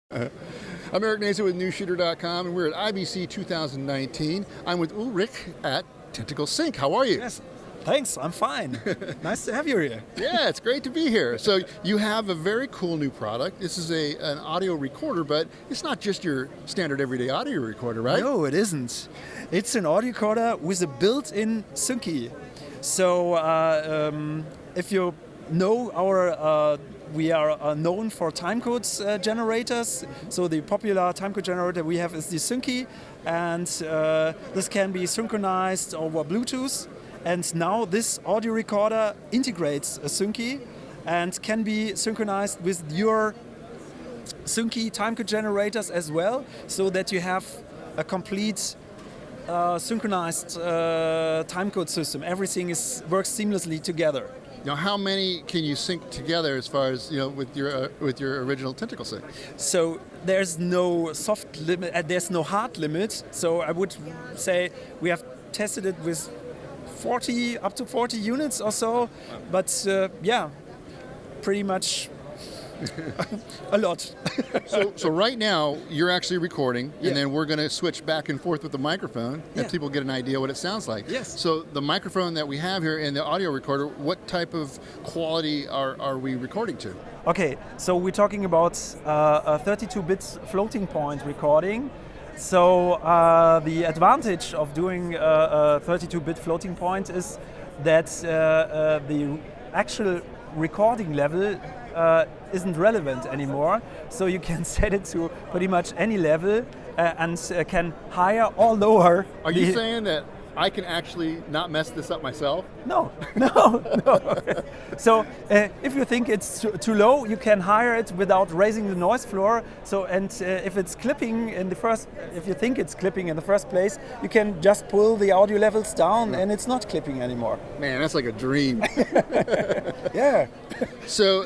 I'm Eric Naza with Newsshooter.com, and we're at IBC 2019. I'm with Ulrich at Tentacle Sync. How are you? Yes, thanks. I'm fine. Nice to have you here. Yeah, it's great to be here. So you have a very cool new product. This is an audio recorder, but it's not just your standard everyday audio recorder, right? No, it isn't. It's an audio recorder with a built-in syncy. So if you know our we are known for timecode generators. So the popular timecode generator we have is the syncy, and this can be synchronized over Bluetooth. And now this audio recorder integrates a syncy and can be synchronized with your syncy timecode generators as well, so that you have a complete synchronized timecode system. Everything works seamlessly together. Now, how many can you sync together as far as with your original Tentacle sync? So there's no soft limit, there's no hard limit. So I would say we have tested it with up to 40 units or so, but yeah, pretty much a lot. So right now you're actually recording, and then we're going to switch back and forth with the microphone, and people get an idea what it sounds like. Yes. So the microphone that we have here and the audio recorder, what type of quality are we recording to? Okay, so we're talking about a 32-bit floating point recording. So the advantage of doing a 32-bit floating point is that the actual recording level isn't relevant anymore. So you can set it to pretty much any level and can higher or lower. Are you saying that I can actually not mess this up myself? No. So if you think it's too low, you can higher it without raising the noise floor. So if it's clipping if you think it's clipping in the first place, you can just pull the audio levels down and it's not clipping anymore. Man, that's like a dream. Yeah. So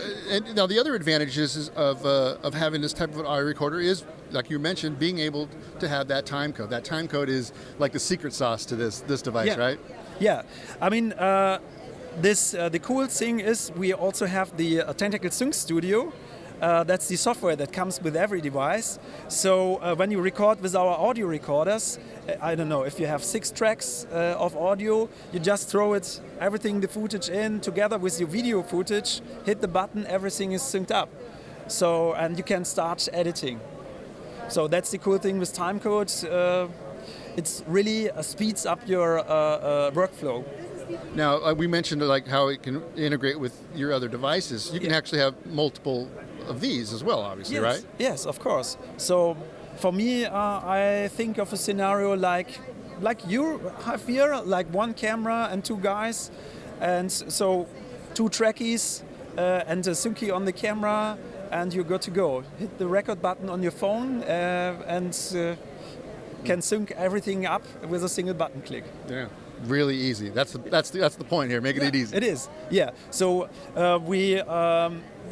now the other advantages of having this type of an audio recorder is, like you mentioned, being able to have that time code. That time code is like the secret sauce to this device, right? Yeah, I mean, the cool thing is we also have the Tentacle Sync Studio. That's the software that comes with every device. So when you record with our audio recorders, I don't know, if you have 6 tracks of audio, you just throw everything, the footage in together with your video footage, hit the button, everything is synced up. So, and you can start editing. So that's the cool thing with timecode. It's really speeds up your workflow. Now, we mentioned like how it can integrate with your other devices. You can actually have multiple of these as well, obviously, right? Yes, of course. So for me, I think of a scenario like you have here, like one camera and 2 guys, and so 2 trackies and a syncy on the camera, and you're good to go. Hit the record button on your phone and can sync everything up with a single button click. Yeah, really easy. That's the point here, making it easy. It is, yeah. So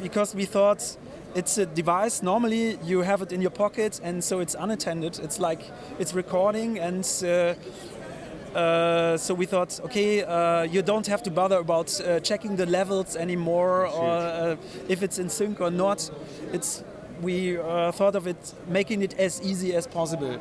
because we thought it's a device, normally you have it in your pocket, and so it's unattended. It's like it's recording, and so we thought, okay, you don't have to bother about checking the levels anymore, or if it's in sync or not. We thought of it, making it as easy as possible.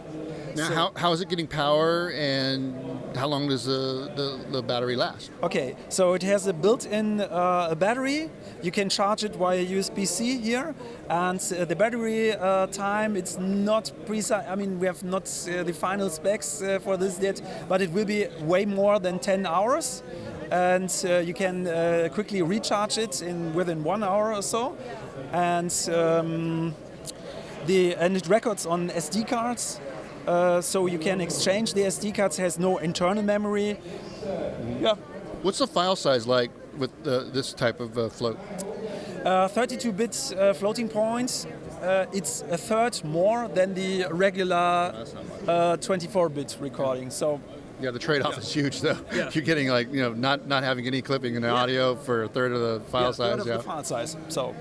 Now, how is it getting power, and how long does the battery last? Okay, so it has a built-in battery. You can charge it via USB-C here, and the battery time, it's not precise. I mean, we have not the final specs for this yet, but it will be way more than 10 hours. And you can quickly recharge it within 1 hour or so. And it records on SD cards, so you can exchange the SD cards. Has no internal memory. Yeah. What's the file size like with this type of float? 32-bit floating point. It's a third more than the regular 24-bit recording. So. Yeah, the trade-off is huge, though. Yeah. You're getting not having any clipping in the audio for a third of the file size. Third of the file size. So.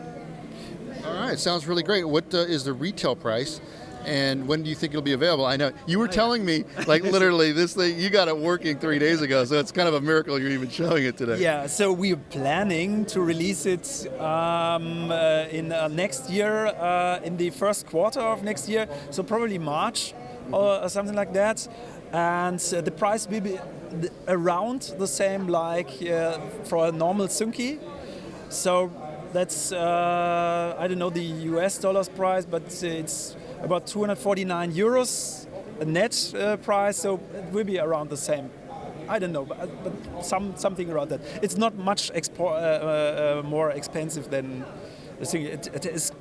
All right, sounds really great. What is the retail price, And when do you think it'll be available? I know you were telling me, like literally, this thing, you got it working 3 days ago, so it's kind of a miracle you're even showing it today. Yeah, so we're planning to release it in next year, in the first quarter of next year, so probably March or something like that. And the price will be around the same like for a normal Sunky. So that's, I don't know the US dollars price, but it's about 249 euros a net price, so it will be around the same. I don't know, but something around that. It's not much more expensive than the thing. It is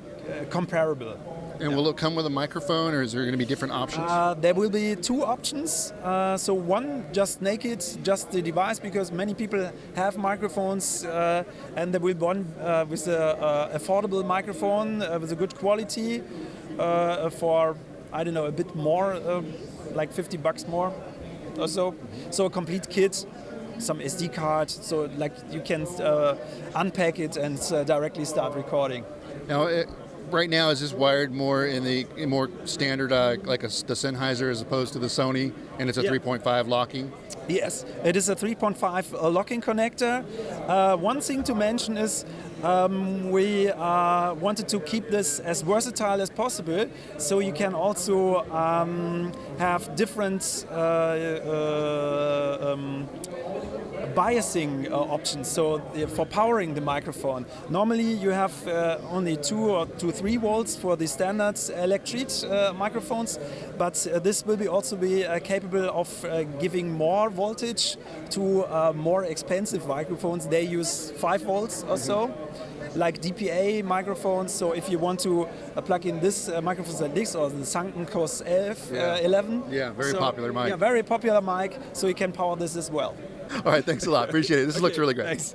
comparable. And will it come with a microphone, or is there going to be different options? There will be 2 options. So one, just naked, just the device, because many people have microphones, and there will be one with an affordable microphone with a good quality for, I don't know, a bit more, like $50 more or so. So a complete kit, some SD card, so like you can unpack it and directly start recording. Now, right now, is this wired more in the more standard, like the Sennheiser as opposed to the Sony, and it's a 3.5 locking? Yes, it is a 3.5 locking connector. One thing to mention is we wanted to keep this as versatile as possible, so you can also have different biasing options, so for powering the microphone. Normally you have only 2 or 3 volts for the standard electric microphones, but this will also be capable of giving more voltage to more expensive microphones. They use 5 volts or so, like DPA microphones. So if you want to plug in this microphone like this, or the Sunken Cos 11. Yeah, very popular mic. Yeah, very popular mic, so you can power this as well. All right, thanks a lot. Appreciate it. This looks really great. Thanks.